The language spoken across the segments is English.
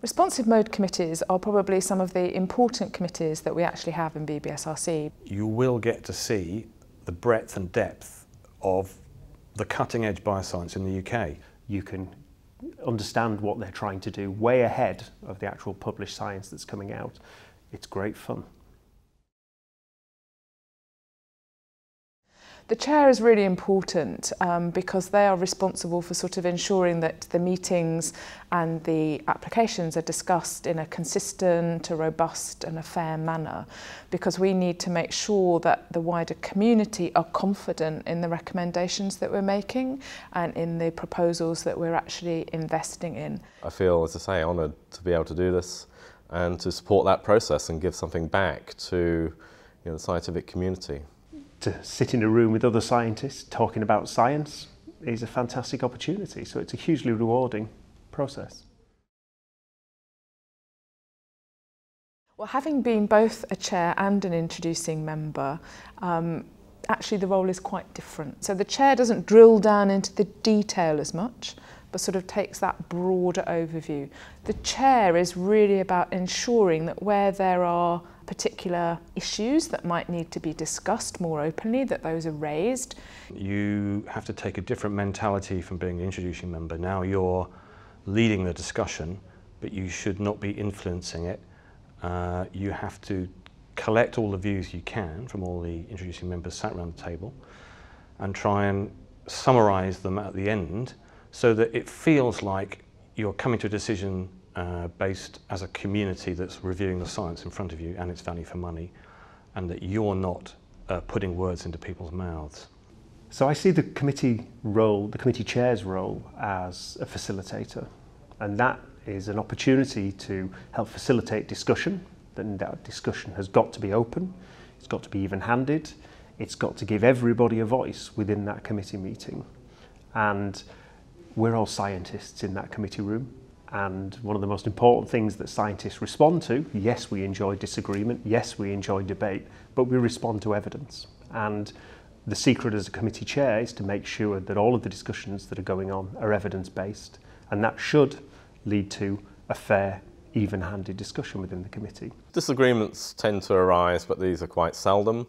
Responsive mode committees are probably some of the important committees that we actually have in BBSRC. You will get to see the breadth and depth of the cutting edge bioscience in the UK. You can understand what they're trying to do way ahead of the actual published science that's coming out. It's great fun. The chair is really important because they are responsible for sort of ensuring that the meetings and the applications are discussed in a consistent, a robust and a fair manner, because we need to make sure that the wider community are confident in the recommendations that we're making and in the proposals that we're actually investing in. I feel, as I say, honoured to be able to do this and to support that process and give something back to the scientific community. To sit in a room with other scientists talking about science is a fantastic opportunity, so it's a hugely rewarding process. Well, having been both a chair and an introducing member, actually the role is quite different. So the chair doesn't drill down into the detail as much, but sort of takes that broader overview. The chair is really about ensuring that where there are particular issues that might need to be discussed more openly, that those are raised. You have to take a different mentality from being the introducing member. Now you're leading the discussion, but you should not be influencing it. You have to collect all the views you can from all the introducing members sat around the table and try and summarise them at the end so that it feels like you're coming to a decision based as a community that's reviewing the science in front of you and its value for money, and that you're not putting words into people's mouths. So I see the committee role, the committee chair's role, as a facilitator, and that is an opportunity to help facilitate discussion. Then that discussion has got to be open, it's got to be even-handed, it's got to give everybody a voice within that committee meeting. And we're all scientists in that committee room. And one of the most important things that scientists respond to, yes, we enjoy disagreement, yes, we enjoy debate, but we respond to evidence. And the secret as a committee chair is to make sure that all of the discussions that are going on are evidence-based, and that should lead to a fair, even-handed discussion within the committee. Disagreements tend to arise, but these are quite seldom.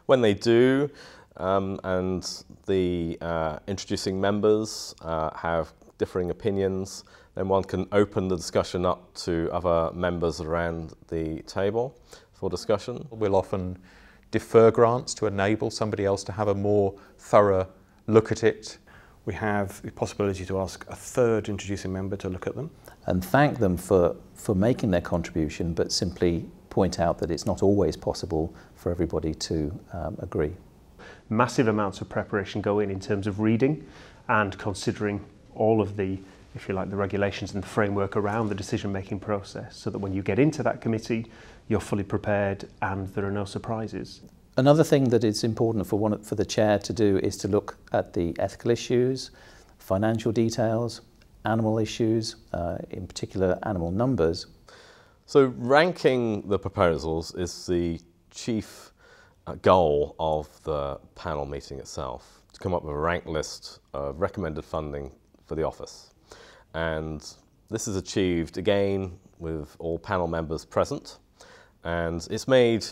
When they do, and the introducing members have differing opinions, then one can open the discussion up to other members around the table for discussion. We'll often defer grants to enable somebody else to have a more thorough look at it. We have the possibility to ask a third introducing member to look at them. And thank them for making their contribution, but simply point out that it's not always possible for everybody to agree. Massive amounts of preparation go in terms of reading and considering all of the, if you like, the regulations and the framework around the decision-making process, so that when you get into that committee, you're fully prepared and there are no surprises. Another thing that is important for the chair to do is to look at the ethical issues, financial details, animal issues, in particular animal numbers. So ranking the proposals is the chief goal of the panel meeting itself, to come up with a ranked list of recommended funding for the office. And this is achieved again with all panel members present, and it's made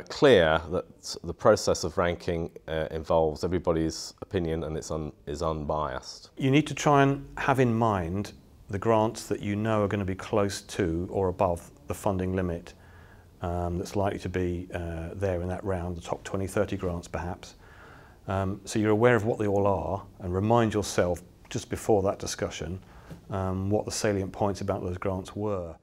clear that the process of ranking involves everybody's opinion and is unbiased. You need to try and have in mind the grants that you know are going to be close to or above the funding limit that's likely to be there in that round, the top 20, 30 grants perhaps. So you're aware of what they all are, and remind yourself just before that discussion what the salient points about those grants were.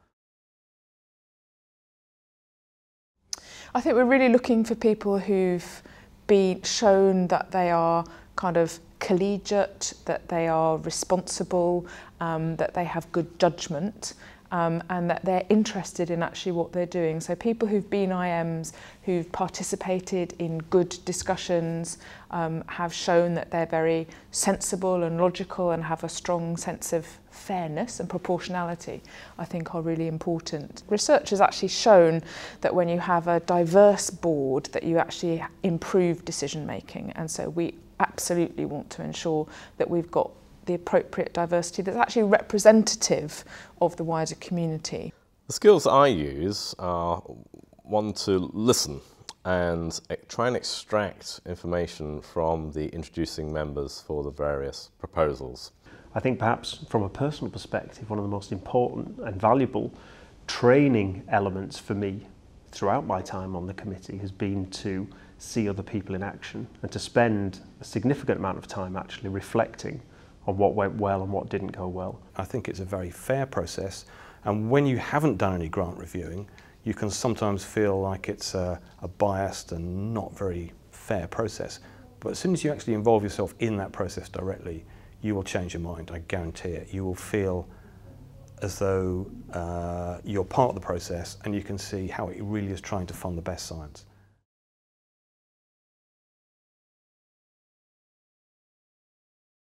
I think we're really looking for people who've been shown that they are kind of collegiate, that they are responsible, that they have good judgment, and that they're interested in actually what they're doing. So people who've been IMs, who've participated in good discussions, have shown that they're very sensible and logical and have a strong sense of fairness and proportionality, I think are really important. Research has actually shown that when you have a diverse board, that you actually improve decision making, and so we absolutely want to ensure that we've got the appropriate diversity that's actually representative of the wider community. The skills I use are one to listen and try and extract information from the introducing members for the various proposals. I think perhaps from a personal perspective, one of the most important and valuable training elements for me throughout my time on the committee has been to see other people in action and to spend a significant amount of time actually reflecting on what went well and what didn't go well. I think it's a very fair process, and when you haven't done any grant reviewing, you can sometimes feel like it's a biased and not very fair process. But as soon as you actually involve yourself in that process directly, you will change your mind, I guarantee it. You will feel as though you're part of the process and you can see how it really is trying to fund the best science.